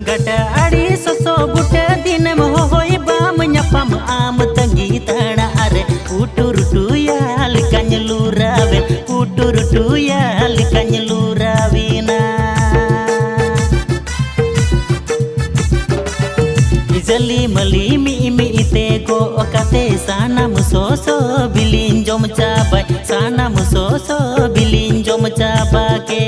gada adi soso buta dinem hoy bam nyapam am tangi tana are utur tuya likanya lurawen utur tuya likanya lurawina jali mali mi mi ite go okate sana musoso bilin jom cabai sana musoso bilin jom cabake